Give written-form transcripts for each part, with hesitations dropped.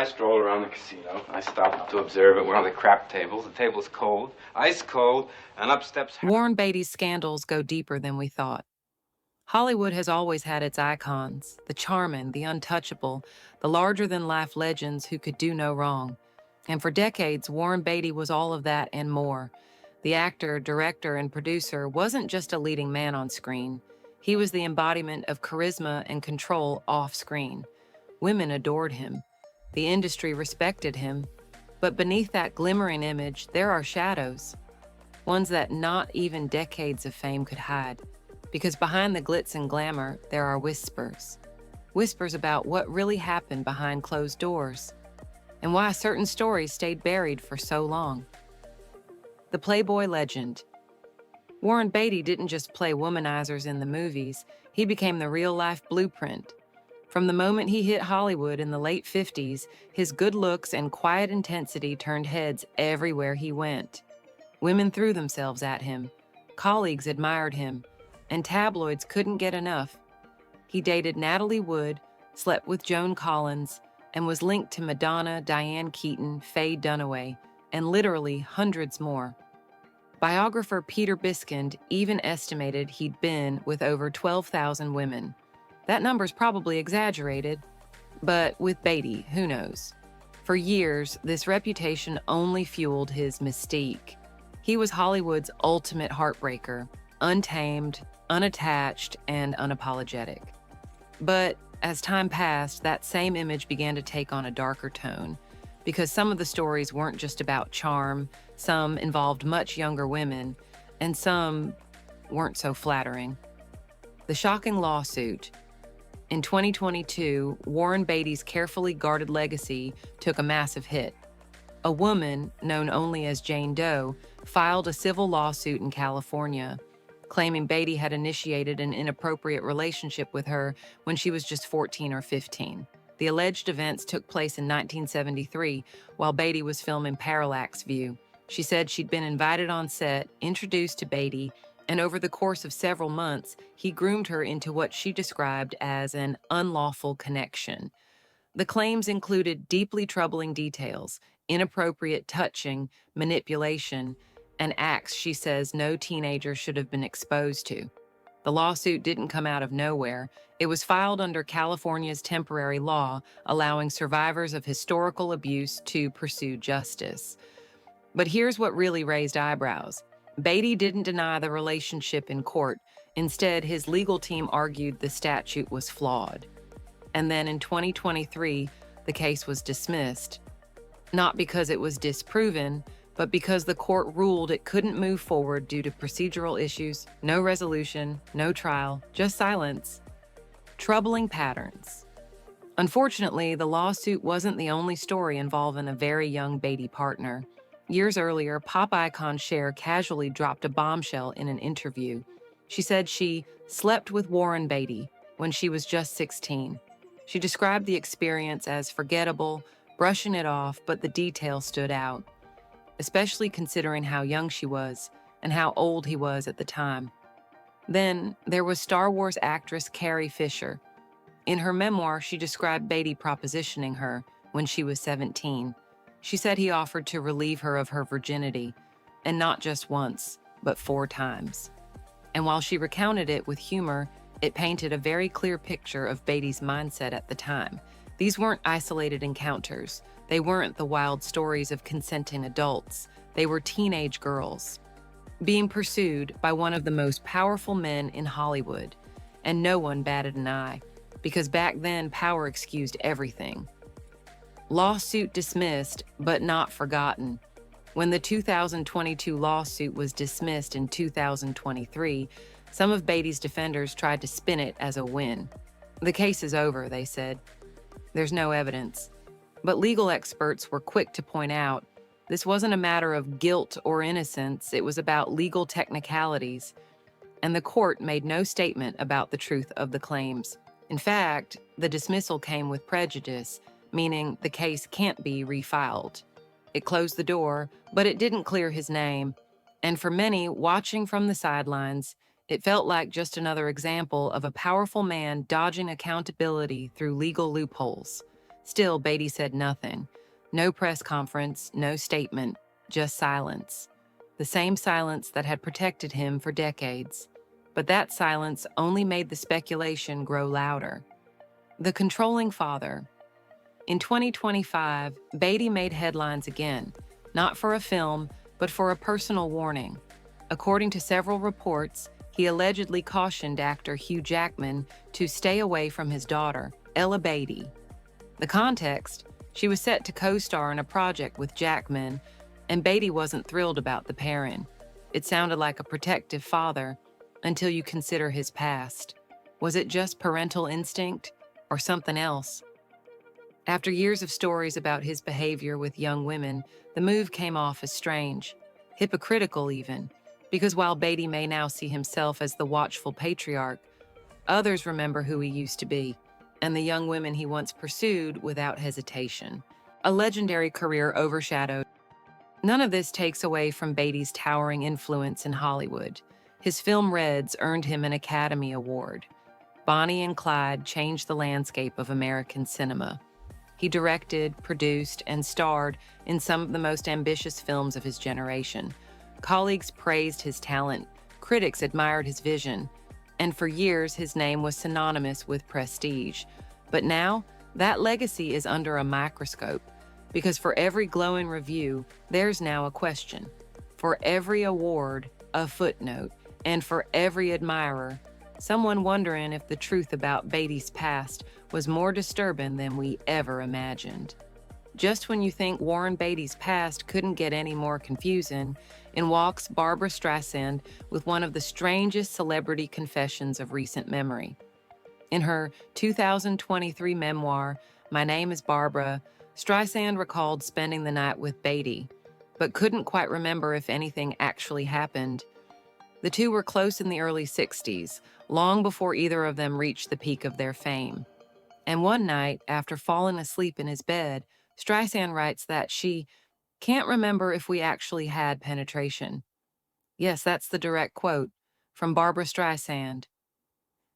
I stroll around the casino. I stop to observe at one of the crap tables. The table's cold, ice cold, and up steps... Warren Beatty's scandals go deeper than we thought. Hollywood has always had its icons, the charming, the untouchable, the larger-than-life legends who could do no wrong. And for decades, Warren Beatty was all of that and more. The actor, director, and producer wasn't just a leading man on screen. He was the embodiment of charisma and control off-screen. Women adored him. The industry respected him. But beneath that glimmering image, there are shadows. Ones that not even decades of fame could hide. Because behind the glitz and glamour, there are whispers. Whispers about what really happened behind closed doors, and why certain stories stayed buried for so long. The Playboy legend. Warren Beatty didn't just play womanizers in the movies, he became the real-life blueprint. From the moment he hit Hollywood in the late 50s, his good looks and quiet intensity turned heads everywhere he went. Women threw themselves at him, colleagues admired him, and tabloids couldn't get enough. He dated Natalie Wood, slept with Joan Collins, and was linked to Madonna, Diane Keaton, Faye Dunaway, and literally hundreds more. Biographer Peter Biskind even estimated he'd been with over 12,000 women. That number's probably exaggerated, but with Beatty, who knows? For years, this reputation only fueled his mystique. He was Hollywood's ultimate heartbreaker, untamed, unattached, and unapologetic. But as time passed, that same image began to take on a darker tone, because some of the stories weren't just about charm, some involved much younger women, and some weren't so flattering. The shocking lawsuit. In 2022, Warren Beatty's carefully guarded legacy took a massive hit. A woman, known only as Jane Doe, filed a civil lawsuit in California, claiming Beatty had initiated an inappropriate relationship with her when she was just 14 or 15. The alleged events took place in 1973 while Beatty was filming Parallax View. She said she'd been invited on set, introduced to Beatty, and over the course of several months, he groomed her into what she described as an unlawful connection. The claims included deeply troubling details, inappropriate touching, manipulation, and acts she says no teenager should have been exposed to. The lawsuit didn't come out of nowhere. It was filed under California's temporary law, allowing survivors of historical abuse to pursue justice. But here's what really raised eyebrows. Beatty didn't deny the relationship in court. Instead, his legal team argued the statute was flawed. And then in 2023, the case was dismissed. Not because it was disproven, but because the court ruled it couldn't move forward due to procedural issues, no resolution, no trial, just silence. Troubling patterns. Unfortunately, the lawsuit wasn't the only story involving a very young Beatty partner. Years earlier, pop icon Cher casually dropped a bombshell in an interview. She said she slept with Warren Beatty when she was just 16. She described the experience as forgettable, brushing it off, but the details stood out, especially considering how young she was and how old he was at the time. Then there was Star Wars actress Carrie Fisher. In her memoir, she described Beatty propositioning her when she was 17. She said he offered to relieve her of her virginity, and not just once, but 4 times. And while she recounted it with humor, it painted a very clear picture of Beatty's mindset at the time. These weren't isolated encounters. They weren't the wild stories of consenting adults. They were teenage girls being pursued by one of the most powerful men in Hollywood. And no one batted an eye, because back then power excused everything. Lawsuit dismissed, but not forgotten. When the 2022 lawsuit was dismissed in 2023, some of Beatty's defenders tried to spin it as a win. The case is over, they said. There's no evidence. But legal experts were quick to point out this wasn't a matter of guilt or innocence, it was about legal technicalities. And the court made no statement about the truth of the claims. In fact, the dismissal came with prejudice, meaning the case can't be refiled. It closed the door, but it didn't clear his name. And for many watching from the sidelines, it felt like just another example of a powerful man dodging accountability through legal loopholes. Still, Beatty said nothing. No press conference, no statement, just silence. The same silence that had protected him for decades. But that silence only made the speculation grow louder. The controlling father. In 2025, Beatty made headlines again, not for a film, but for a personal warning. According to several reports, he allegedly cautioned actor Hugh Jackman to stay away from his daughter, Ella Beatty. The context: she was set to co-star in a project with Jackman, and Beatty wasn't thrilled about the pairing. It sounded like a protective father, until you consider his past. Was it just parental instinct, or something else? After years of stories about his behavior with young women, the move came off as strange, hypocritical even, because while Beatty may now see himself as the watchful patriarch, others remember who he used to be, and the young women he once pursued without hesitation. A legendary career overshadowed. None of this takes away from Beatty's towering influence in Hollywood. His film Reds earned him an Academy Award. Bonnie and Clyde changed the landscape of American cinema. He directed, produced, and starred in some of the most ambitious films of his generation. Colleagues praised his talent, critics admired his vision, and for years his name was synonymous with prestige. But now, that legacy is under a microscope, because for every glowing review, there's now a question. For every award, a footnote, and for every admirer, someone wondering if the truth about Beatty's past was more disturbing than we ever imagined. Just when you think Warren Beatty's past couldn't get any more confusing, in walks Barbra Streisand with one of the strangest celebrity confessions of recent memory. In her 2023 memoir, My Name is Barbara, Streisand recalled spending the night with Beatty, but couldn't quite remember if anything actually happened. The two were close in the early 60s, long before either of them reached the peak of their fame. And one night, after falling asleep in his bed, Streisand writes that she can't remember if we actually had penetration. Yes, that's the direct quote from Barbra Streisand.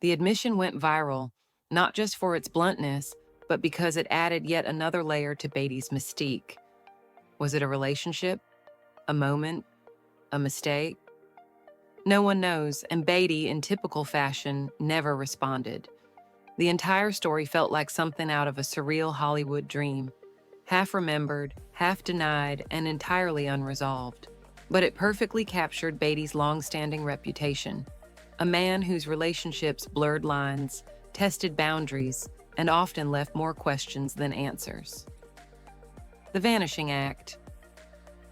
The admission went viral, not just for its bluntness, but because it added yet another layer to Beatty's mystique. Was it a relationship? A moment? A mistake? No one knows, and Beatty, in typical fashion, never responded. The entire story felt like something out of a surreal Hollywood dream, half remembered, half denied, and entirely unresolved. But it perfectly captured Beatty's long-standing reputation, a man whose relationships blurred lines, tested boundaries, and often left more questions than answers. The Vanishing Act.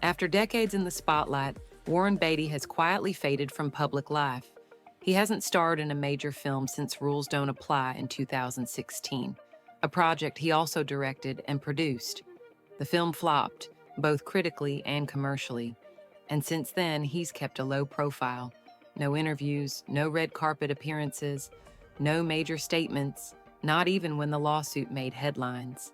After decades in the spotlight, Warren Beatty has quietly faded from public life. He hasn't starred in a major film since Rules Don't Apply in 2016, a project he also directed and produced. The film flopped, both critically and commercially, and since then he's kept a low profile. No interviews, no red carpet appearances, no major statements, not even when the lawsuit made headlines.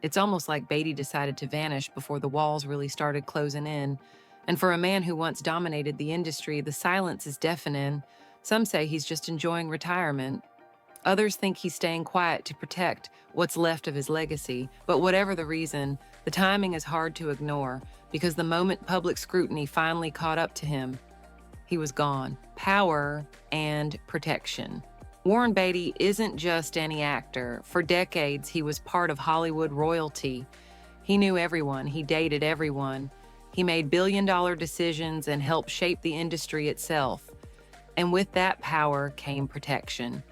It's almost like Beatty decided to vanish before the walls really started closing in, and for a man who once dominated the industry, the silence is deafening. Some say he's just enjoying retirement. Others think he's staying quiet to protect what's left of his legacy. But whatever the reason, the timing is hard to ignore, because the moment public scrutiny finally caught up to him, he was gone. Power and protection. Warren Beatty isn't just any actor. For decades, he was part of Hollywood royalty. He knew everyone. He dated everyone. He made billion-dollar decisions and helped shape the industry itself. And with that power came protection.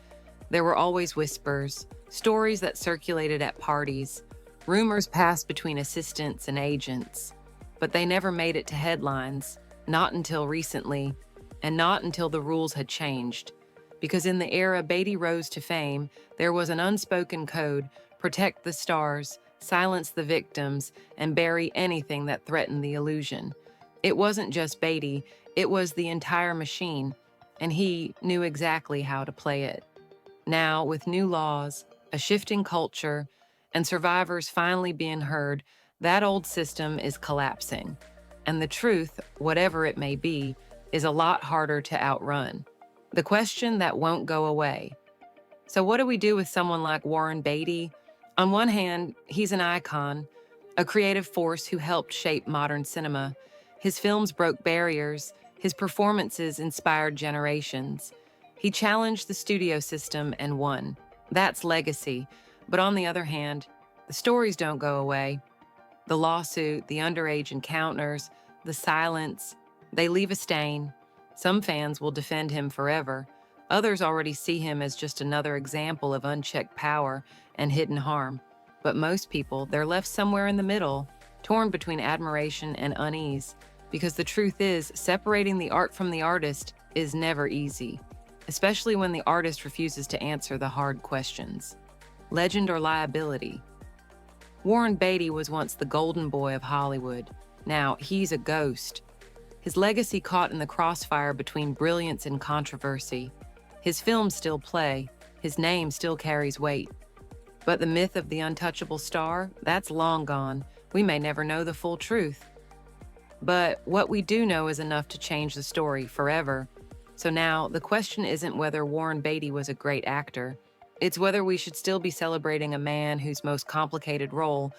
There were always whispers, stories that circulated at parties, rumors passed between assistants and agents. But they never made it to headlines, not until recently, and not until the rules had changed. Because in the era Beatty rose to fame, there was an unspoken code: protect the stars, silence the victims, and bury anything that threatened the illusion. It wasn't just Beatty, it was the entire machine, and he knew exactly how to play it. Now, with new laws, a shifting culture, and survivors finally being heard, that old system is collapsing. And the truth, whatever it may be, is a lot harder to outrun. The question that won't go away. So what do we do with someone like Warren Beatty? On one hand, he's an icon, a creative force who helped shape modern cinema. His films broke barriers, his performances inspired generations. He challenged the studio system and won. That's legacy. But on the other hand, the stories don't go away. The lawsuit, the underage encounters, the silence, they leave a stain. Some fans will defend him forever. Others already see him as just another example of unchecked power and hidden harm. But most people, they're left somewhere in the middle, torn between admiration and unease. Because the truth is, separating the art from the artist is never easy, especially when the artist refuses to answer the hard questions. Legend or liability? Warren Beatty was once the golden boy of Hollywood. Now he's a ghost. His legacy caught in the crossfire between brilliance and controversy. His films still play, his name still carries weight. But the myth of the untouchable star, that's long gone. We may never know the full truth. But what we do know is enough to change the story forever. So now, the question isn't whether Warren Beatty was a great actor. It's whether we should still be celebrating a man whose most complicated role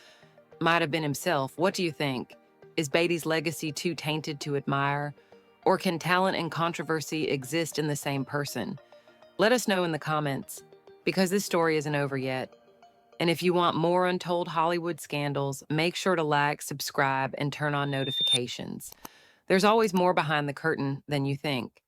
might have been himself. What do you think? Is Beatty's legacy too tainted to admire? Or can talent and controversy exist in the same person? Let us know in the comments, because this story isn't over yet. And if you want more untold Hollywood scandals, make sure to like, subscribe, and turn on notifications. There's always more behind the curtain than you think.